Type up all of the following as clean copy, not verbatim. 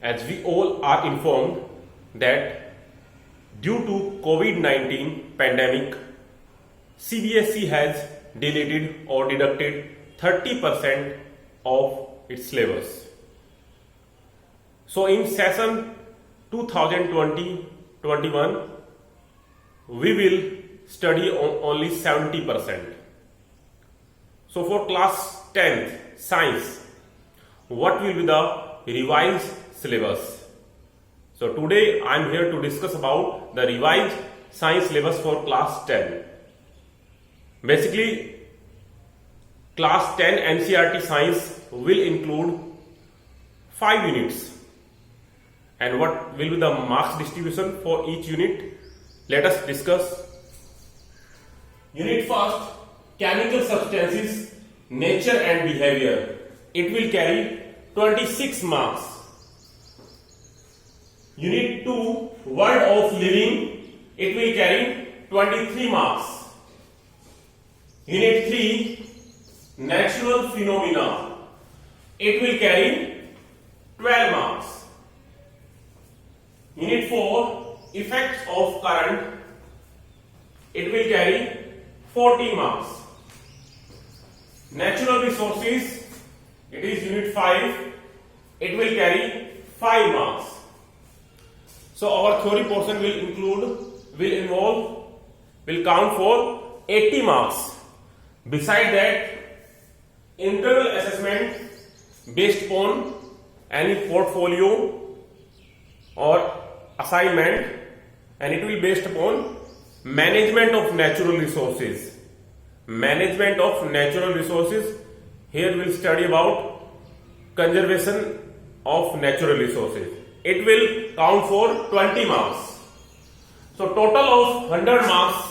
as we all are informed that due to COVID-19 pandemic, CBSE has deleted or deducted 30% of its syllabus. So in session 2020-21, we will study on only 70%. So for class 10th science, what will be the revised syllabus? So today I am here to discuss about the revised science syllabus for class 10. Basically, class 10 NCERT science will include 5 units. And what will be the marks distribution for each unit? Let us discuss. Unit first, chemical substances, nature and behavior. It will carry 26 marks. Unit 2, world of living. It will carry 23 marks. Unit 3, natural phenomena. It will carry 12 marks. Unit 4, effects of current. It will carry 40 marks. Natural resources, it is unit 5. It will carry 5 marks. So our theory portion will count for 80 marks. Beside that, internal assessment based upon any portfolio or assignment, and it will based upon management of natural resources. Management of natural resources, here we will study about conservation of natural resources. It will count for 20 marks. So total of 100 marks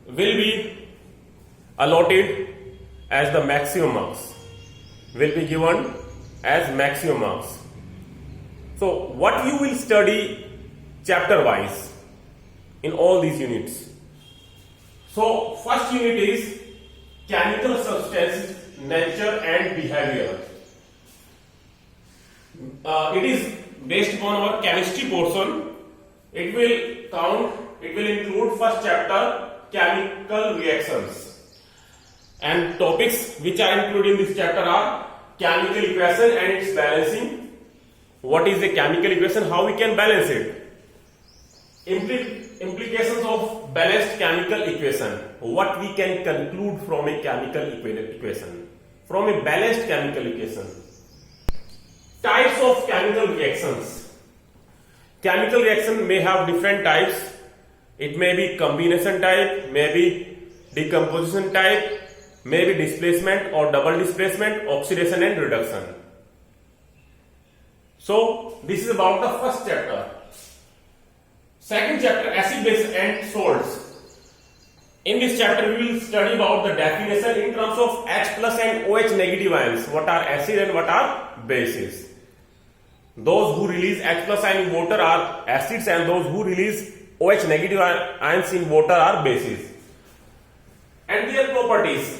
will be allotted as the maximum marks, will be given as maximum marks. So what you will study chapter wise in all these units. So first unit is chemical substances, nature and behavior. It is based upon our chemistry portion. It will include first chapter, chemical reactions. And topics which are included in this chapter are chemical equation and its balancing. What is a chemical equation? How we can balance it? Implications of balanced chemical equation. What we can conclude from a chemical equation? From a balanced chemical equation. Types of chemical reactions. Chemical reaction may have different types. It may be combination type, may be decomposition type, may be displacement or double displacement, oxidation and reduction. So this is about the first chapter. Second chapter, acid, base and salts. In this chapter we will study about the definition in terms of H plus and OH negative ions. What are acid and what are bases? Those who release H plus ion in water are acids, and those who release OH negative ions in water are bases. And their properties.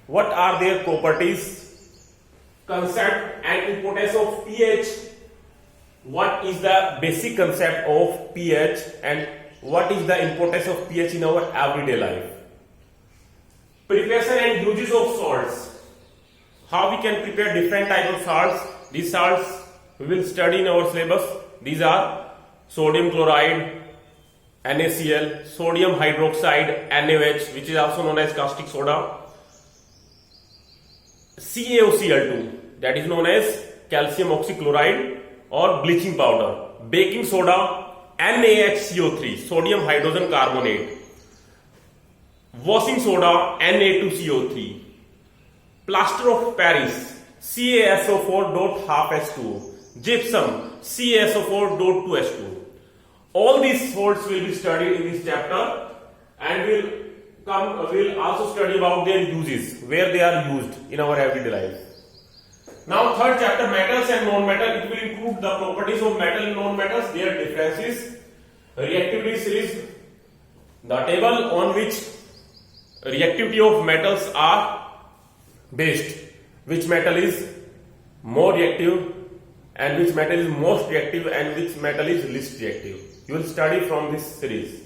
What are their properties? Concept and importance of pH. What is the basic concept of pH and what is the importance of pH in our everyday life? Preparation and uses of salts. How we can prepare different types of salts. These salts we will study in our syllabus. These are sodium chloride, NaCl, sodium hydroxide, NaOH, which is also known as caustic soda, CaOCl2, that is known as calcium oxychloride or bleaching powder, baking soda, NaHCO3, sodium hydrogen carbonate, washing soda, Na2CO3, plaster of Paris, CaSO4.12H2O, gypsum, CaSO4.2H2O. All these salts will be studied in this chapter, and we'll also study about their uses, where they are used in our everyday life. Now third chapter, metals and non-metals. It will include the properties of metal and non-metals, their differences, reactivity series, the table on which reactivity of metals are based, which metal is more reactive and which metal is most reactive and which metal is least reactive. You will study from this series.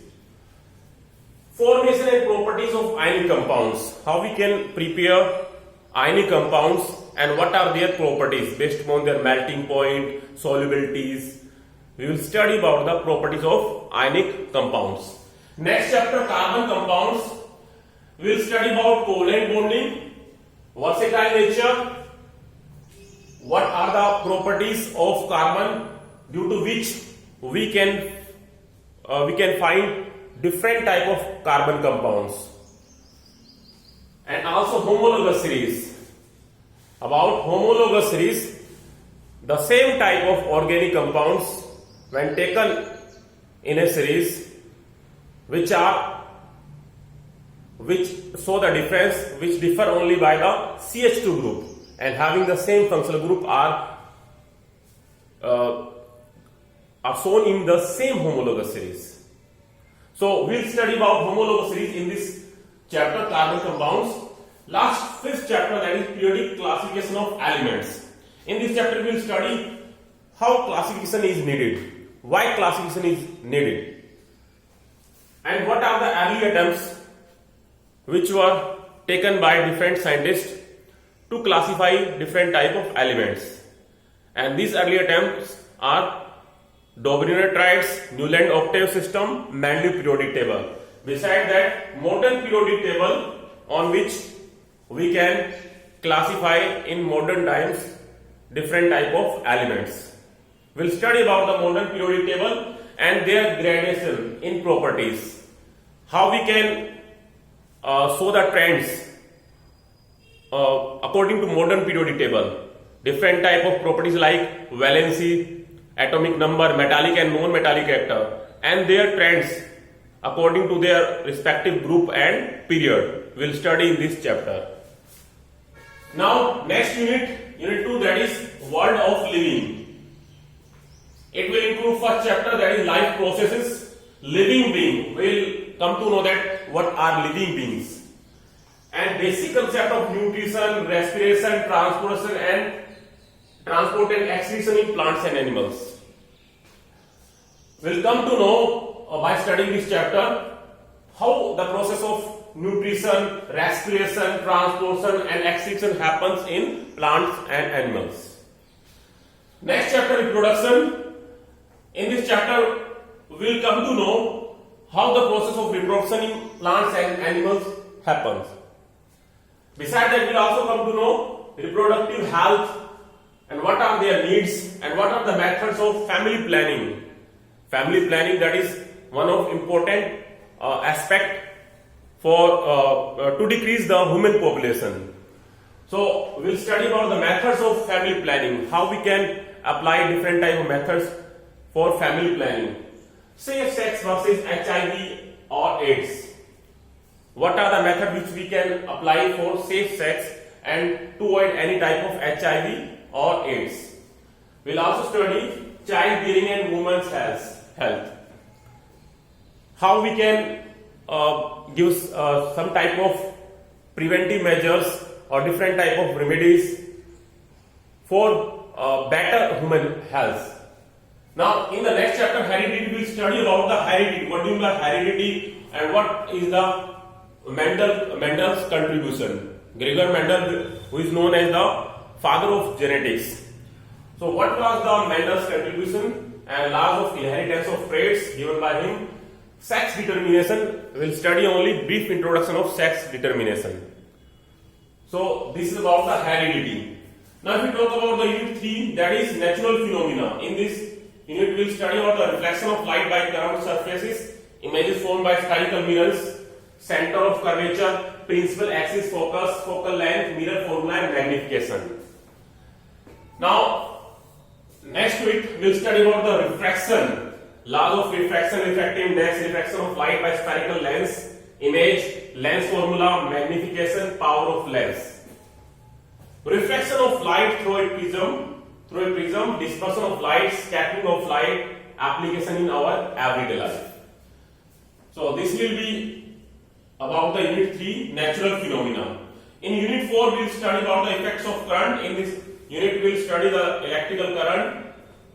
Formation and properties of ionic compounds. How we can prepare ionic compounds and what are their properties based upon their melting point, solubilities. We will study about the properties of ionic compounds. Next chapter, carbon compounds. We will study about covalent bonding, versatile nature, what are the properties of carbon due to which we can find different type of carbon compounds, and also homologous series. About homologous series, the same type of organic compounds when taken in a series which show the difference, which differ only by the CH2 group and having the same functional group are shown in the same homologous series. So we'll study about homologous series in this chapter, carbon compounds. Last fifth chapter, that is periodic classification of elements. In this chapter we will study how classification is needed, why classification is needed, and what are the early attempts which were taken by different scientists to classify different type of elements. And these early attempts are Dobrynin triads, Newland octave system, Mendeleev periodic table. Beside that, modern periodic table on which we can classify in modern times different type of elements. We'll study about the modern periodic table and their gradation in properties. How we can show the trends according to modern periodic table. Different type of properties like valency, atomic number, metallic and non-metallic character, and their trends according to their respective group and period. We'll study in this chapter. Now, next unit 2, that is world of living. It will include first chapter, that is life processes. Living being, we'll come to know that what are living beings, and basic concept of nutrition, respiration, transport and excretion in plants and animals. We'll come to know by studying this chapter how the process of nutrition, respiration, transportation and excretion happens in plants and animals. Next chapter, reproduction. In this chapter we'll come to know how the process of reproduction in plants and animals happens. Besides that, we'll also come to know reproductive health and what are their needs and what are the methods of family planning. Family planning, that is one of important aspect for to decrease the human population. So we'll study about the methods of family planning, how we can apply different type of methods for family planning. Safe sex versus HIV or AIDS. What are the methods which we can apply for safe sex and to avoid any type of HIV or AIDS? We'll also study childbearing and women's health. How we can give some type of preventive measures or different type of remedies for better human health. Now, in the next chapter, heredity, we will study about the heredity. What do you mean by heredity and what is the Mendel's contribution? Gregor Mendel, who is known as the father of genetics. So, what was the Mendel's contribution and laws of inheritance of traits given by him? Sex determination. We will study only brief introduction of sex determination. So, this is about the heredity. Now, if we talk about the unit 3, that is natural phenomena. In this unit, we will study about the reflection of light by curved surfaces, images formed by spherical mirrors, center of curvature, principal axis, focus, focal length, mirror formula and magnification. Now, next to it, we will study about the refraction, laws of refraction, refractiveness, refraction of light by spherical lens, image, lens formula, magnification, power of lens. Reflection of light through a prism, dispersion of light, scattering of light, application in our everyday life. So this will be about the unit 3, natural phenomena. In unit 4, we will study about the effects of current. In this unit, we will study the electrical current,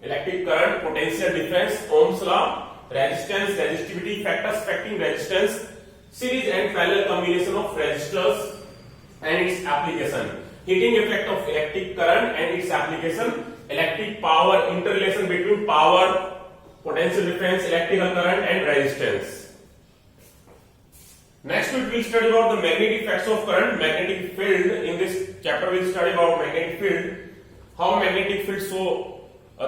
electric current, potential difference, Ohm's law, resistance, resistivity, factors affecting resistance, series and parallel combination of resistors and its application, heating effect of electric current and its application, electric power, interrelation between power, potential difference, electrical current and resistance. Next we will study about the magnetic effects of current, magnetic field. In this chapter we will study about magnetic field, how magnetic fields show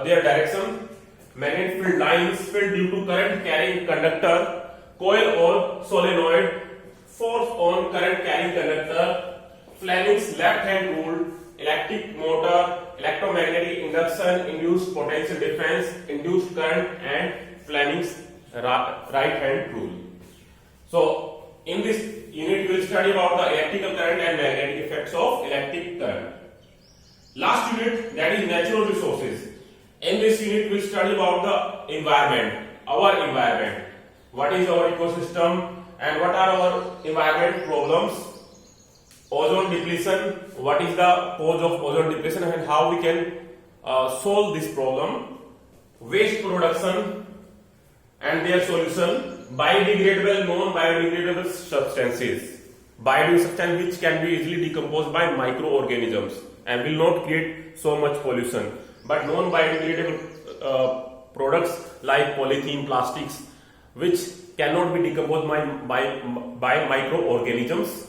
their direction, magnetic field lines, field due to current carrying conductor, coil or solenoid, force on current carrying conductor, Fleming's left hand rule, electric motor, electromagnetic induction, induced potential difference, induced current and Fleming's right hand rule. So in this unit we will study about the electrical current and magnetic effects of electric current. Last unit, that is natural resources. In this unit we will study about the environment, our environment. What is our ecosystem and what are our environment problems? Ozone depletion, what is the cause of ozone depletion and how we can solve this problem? Waste production and their solution. Biodegradable, non-biodegradable substances. Biodegradable substance which can be easily decomposed by microorganisms and will not create so much pollution. But non-biodegradable products like polythene, plastics, which cannot be decomposed by microorganisms,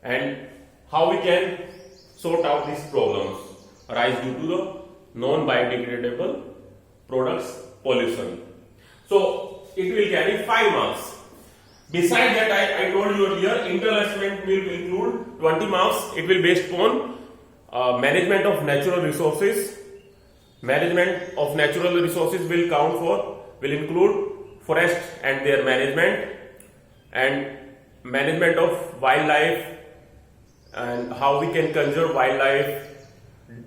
and how we can sort out these problems arise due to the non-biodegradable products pollution. So it will carry 5 marks. Besides that, I told you earlier, internal assessment will include 20 marks. It will based upon management of natural resources. Management of natural resources will include forest and their management, and management of wildlife and how we can conserve wildlife,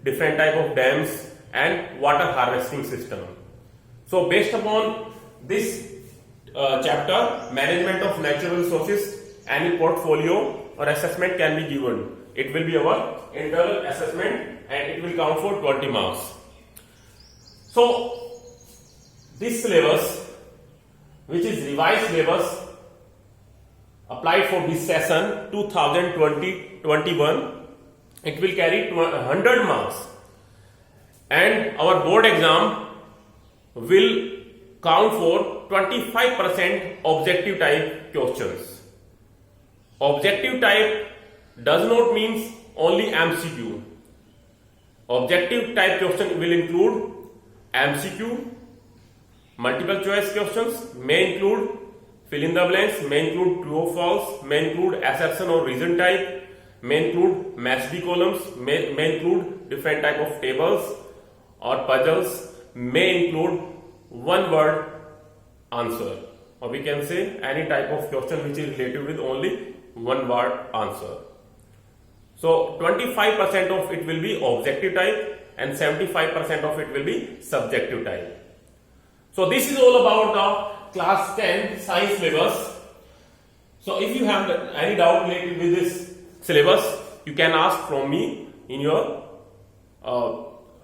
different type of dams and water harvesting system. So based upon this chapter, management of natural resources, any portfolio or assessment can be given. It will be our internal assessment and it will count for 20 marks. So this syllabus, which is revised syllabus applied for this session 2020-21, it will carry 100 marks, and our board exam will count for 25% objective type questions. Objective type does not mean only MCQ. Objective type question will include MCQ, multiple choice questions, may include fill in the blanks, may include true or false, may include assertion or reason type, may include match columns, may include different type of tables or puzzles, may include one word answer, or we can say any type of question which is related with only one word answer. So 25% of it will be objective type and 75% of it will be subjective type. So this is all about the class 10 science syllabus. So if you have any doubt related with this syllabus, you can ask from me in your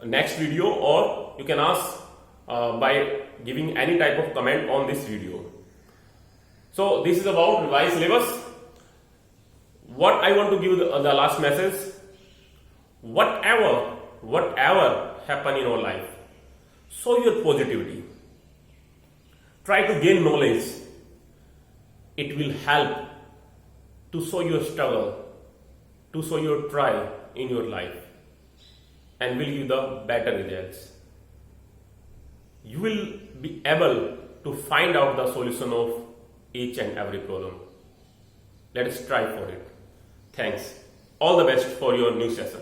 next video, or you can ask by giving any type of comment on this video. So this is about revised syllabus. What I want to give the last message: whatever happen in your life, show your positivity. Try to gain knowledge. It will help to show your struggle, to show your try in your life, and will give the better results. You will be able to find out the solution of each and every problem. Let us try for it. Thanks. All the best for your new session.